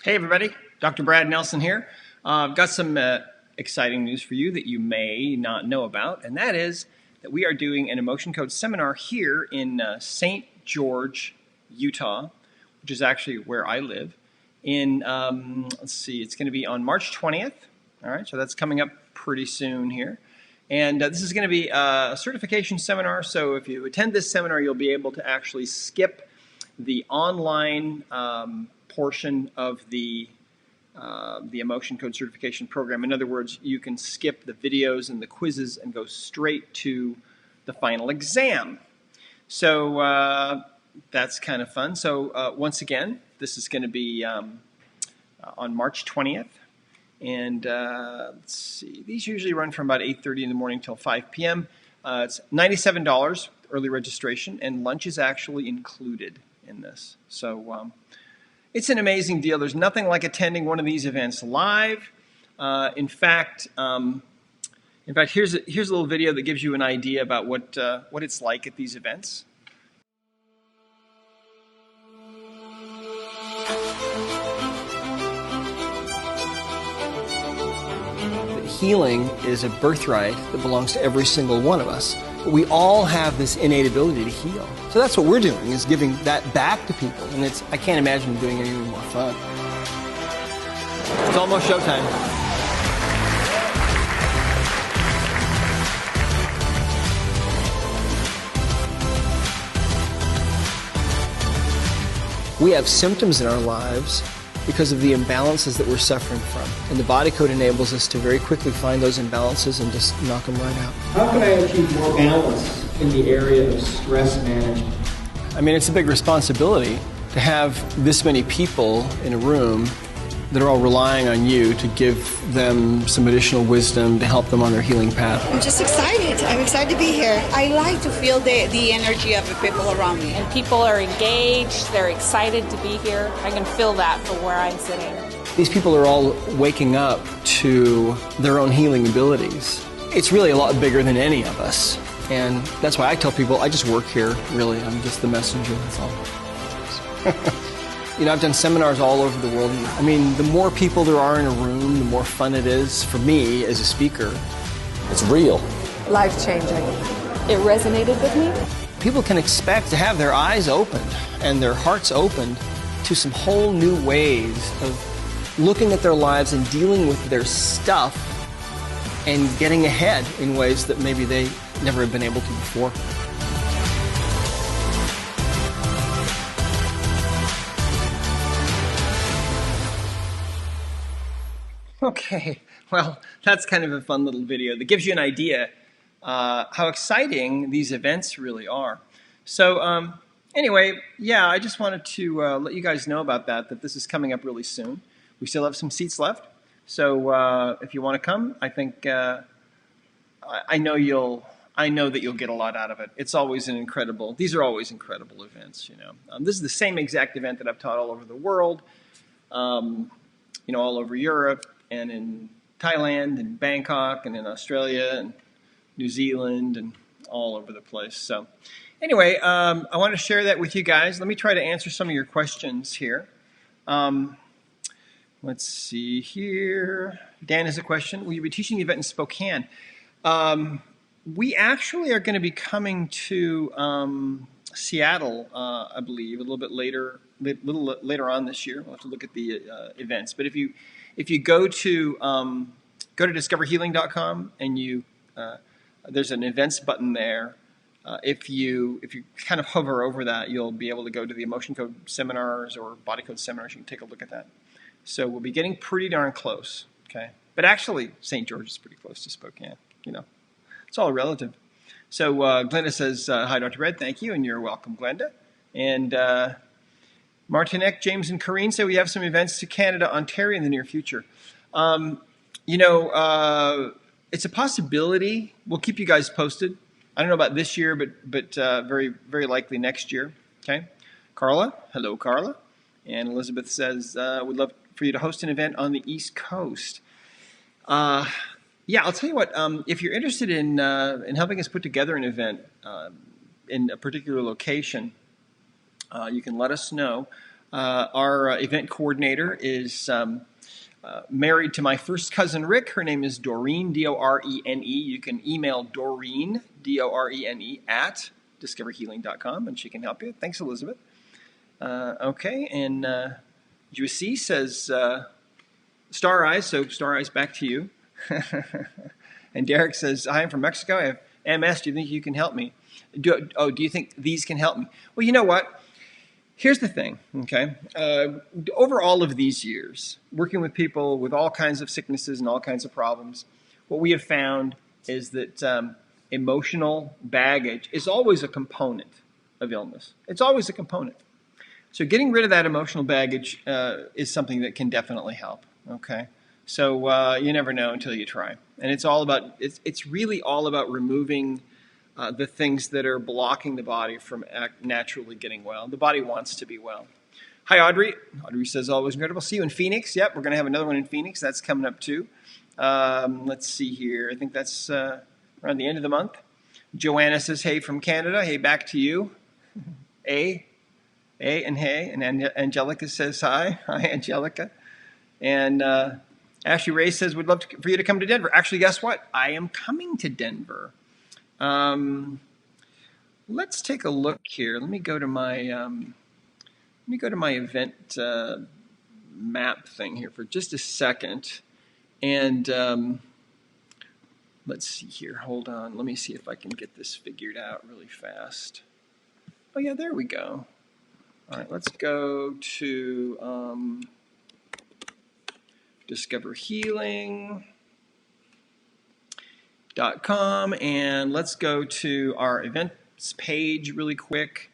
Hey everybody, Dr. Brad Nelson here. I've got some exciting news for you that you may not know about, and that is that we are doing an emotion code seminar here in St. George, Utah, which is actually where I live. Let's see, it's going to be on March 20th. All right, so that's coming up pretty soon here. And this is going to be a certification seminar, so if you attend this seminar, you'll be able to actually skip the online portion of the emotion code certification program. In other words, you can skip the videos and the quizzes and go straight to the final exam. So that's kind of fun. So once again, this is going to be on March 20th. And let's see, these usually run from about 8:30 in the morning till 5 p.m. It's $97 early registration, and lunch is actually included in this. So it's an amazing deal. There's nothing like attending one of these events live. In fact, here's a little video that gives you an idea about what it's like at these events. Healing is a birthright that belongs to every single one of us. But we all have this innate ability to heal. So that's what we're doing, is giving that back to people. And I can't imagine doing anything more fun. It's almost showtime. We have symptoms in our lives because of the imbalances that we're suffering from. And the body code enables us to very quickly find those imbalances and just knock them right out. How can I achieve more balance in the area of stress management? I mean, it's a big responsibility to have this many people in a room that are all relying on you to give them some additional wisdom to help them on their healing path. I'm just excited. I'm excited to be here. I like to feel the energy of the people around me. And people are engaged, they're excited to be here. I can feel that from where I'm sitting. These people are all waking up to their own healing abilities. It's really a lot bigger than any of us. And that's why I tell people, I just work here, really. I'm just the messenger, that's all. You know, I've done seminars all over the world. I mean, the more people there are in a room, the more fun it is for me as a speaker. It's real. Life-changing. It resonated with me. People can expect to have their eyes opened and their hearts opened to some whole new ways of looking at their lives and dealing with their stuff and getting ahead in ways that maybe they never have been able to before. Okay, well, that's kind of a fun little video that gives you an idea how exciting these events really are. So anyway, yeah, I just wanted to let you guys know about that this is coming up really soon. We still have some seats left. So if you want to come, I think I know that you'll get a lot out of it. It's always these are always incredible events, you know. This is the same exact event that I've taught all over the world, you know, all over Europe, and in Thailand, and Bangkok, and in Australia, and New Zealand, and all over the place. So anyway, I want to share that with you guys. Let me try to answer some of your questions here. Let's see here. Dan has a question. Will you be teaching the event in Spokane? We actually are going to be coming to Seattle, I believe, a little later on this year. We'll have to look at the events. But if you go to discoverhealing.com and there's an events button there. If you kind of hover over that, you'll be able to go to the emotion code seminars or body code seminars. You can take a look at that. So we'll be getting pretty darn close. Okay, but actually, St. George is pretty close to Spokane. You know, it's all relative. So Glenda says, "Hi, Dr. Red. Thank you, and you're welcome, Glenda." And Martinek, James, and Corrine say we have some events to Canada, Ontario in the near future. You know, it's a possibility. We'll keep you guys posted. I don't know about this year, but very, very likely next year. Okay. Carla, hello, Carla. And Elizabeth says, would love for you to host an event on the East Coast. Yeah, I'll tell you what. If you're interested in helping us put together an event in a particular location, you can let us know. Our event coordinator is married to my first cousin Rick. Her name is Doreen, Dorene. You can email Doreen, Dorene, at discoverhealing.com, and she can help you. Thanks, Elizabeth. Okay, and Juicy says Star Eyes, so Star Eyes, back to you. And Derek says, hi, I'm from Mexico. I have MS. Do you think you can help me? Do you think these can help me? Well, you know what? Here's the thing, okay? Over all of these years, working with people with all kinds of sicknesses and all kinds of problems, what we have found is that emotional baggage is always a component of illness. It's always a component. So getting rid of that emotional baggage is something that can definitely help, okay? So you never know until you try. And it's really all about removing the things that are blocking the body from naturally getting well. The body wants to be well. Hi, Audrey. Audrey says, always incredible. See you in Phoenix. Yep, we're going to have another one in Phoenix. That's coming up too. Let's see here. I think that's around the end of the month. Joanna says, hey, from Canada. Hey, back to you. And hey. And Angelica says, hi. Hi, Angelica. And Ashley Ray says, would love for you to come to Denver. Actually, guess what? I am coming to Denver. Let's take a look here. Let me go to my event map thing here for just a second. And let's see here. Hold on. Let me see if I can get this figured out really fast. Oh, yeah, there we go. All right, let's go to discoverhealing.com, and let's go to our events page really quick.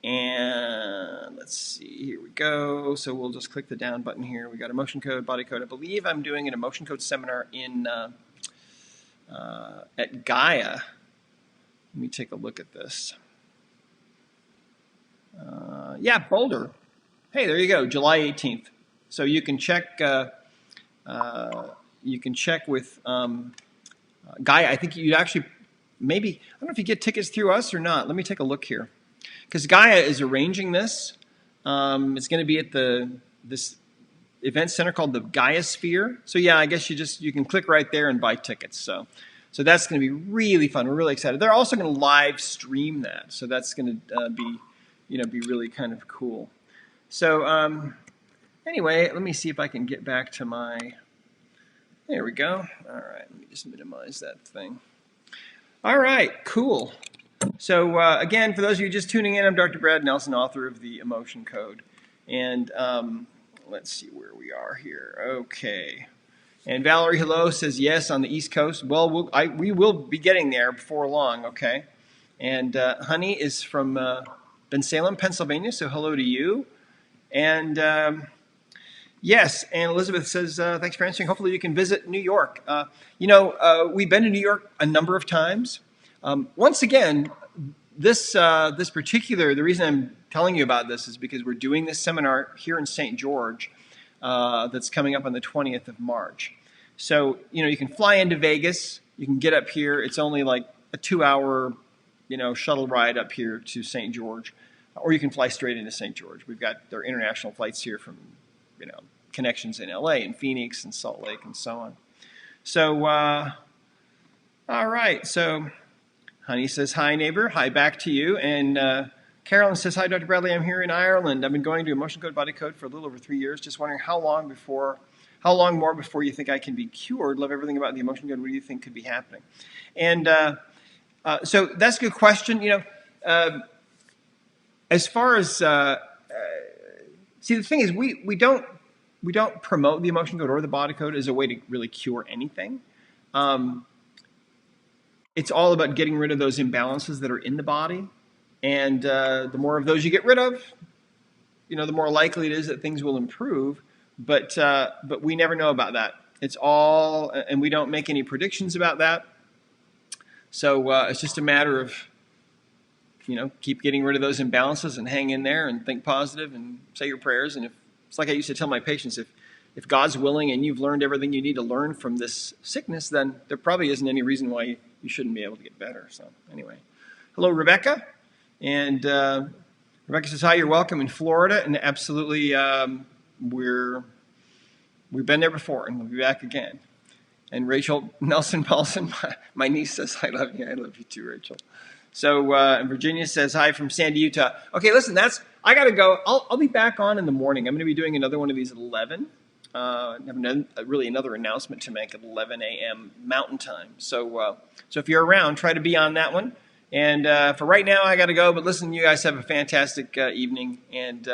And let's see, here we go. So we'll just click the down button here. We got emotion code, body code. I believe I'm doing an emotion code seminar in at Gaia. Let me take a look at this. Yeah, Boulder. Hey, there you go, July 18th. So you can check. You can check with Gaia. I think you'd actually maybe. I don't know if you get tickets through us or not. Let me take a look here, because Gaia is arranging this. It's going to be at this event center called the Gaia Sphere. So yeah, I guess you can click right there and buy tickets. So that's going to be really fun. We're really excited. They're also going to live stream that. So that's going to be really kind of cool. So anyway, let me see if I can get back to my. There we go. All right, let me just minimize that thing. All right, cool. So again, for those of you just tuning in, I'm Dr. Brad Nelson, author of The Emotion Code. And let's see where we are here. Okay. And Valerie Hello says yes on the East Coast. Well, we will be getting there before long, okay? And Honey is from Bensalem, Pennsylvania, so hello to you. And yes, and Elizabeth says, thanks for answering. Hopefully you can visit New York. We've been to New York a number of times. Once again, the reason I'm telling you about this is because we're doing this seminar here in St. George that's coming up on the 20th of March. So, you can fly into Vegas. You can get up here. It's only like a 2-hour, shuttle ride up here to St. George. Or you can fly straight into St. George. We've got their international flights here from, connections in LA and Phoenix and Salt Lake and so on. So, all right. So, Honey says, hi, neighbor. Hi, back to you. And Carolyn says, hi, Dr. Bradley. I'm here in Ireland. I've been going to Emotion Code, Body Code for a little over 3 years. Just wondering how long more before you think I can be cured? Love everything about the Emotion Code. What do you think could be happening? And so that's a good question. As far as see, the thing is, we don't promote the Emotion Code or the Body Code as a way to really cure anything. It's all about getting rid of those imbalances that are in the body, and the more of those you get rid of, the more likely it is that things will improve. But we never know about that. It's all, and we don't make any predictions about that. So it's just a matter of, keep getting rid of those imbalances and hang in there and think positive and say your prayers. And it's like I used to tell my patients, if God's willing and you've learned everything you need to learn from this sickness, then there probably isn't any reason why you shouldn't be able to get better. So anyway, hello, Rebecca. And Rebecca says, hi, you're welcome in Florida. And absolutely, we've been there before, and we'll be back again. And Rachel Nelson Paulson, my niece, says, I love you. I love you too, Rachel. So Virginia says, hi from Sandy, Utah. Okay, listen, I got to go. I'll be back on in the morning. I'm going to be doing another one of these at 11. I have really another announcement to make at 11 a.m. Mountain Time. So if you're around, try to be on that one. And for right now, I got to go. But listen, you guys have a fantastic evening. And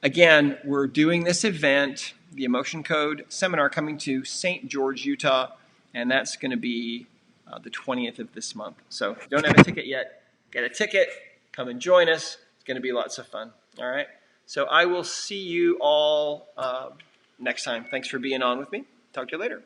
again, we're doing this event, the Emotion Code Seminar, coming to St. George, Utah. And that's going to be the 20th of this month. So if you don't have a ticket yet, get a ticket. Come and join us. It's going to be lots of fun. All right? So I will see you all next time. Thanks for being on with me. Talk to you later.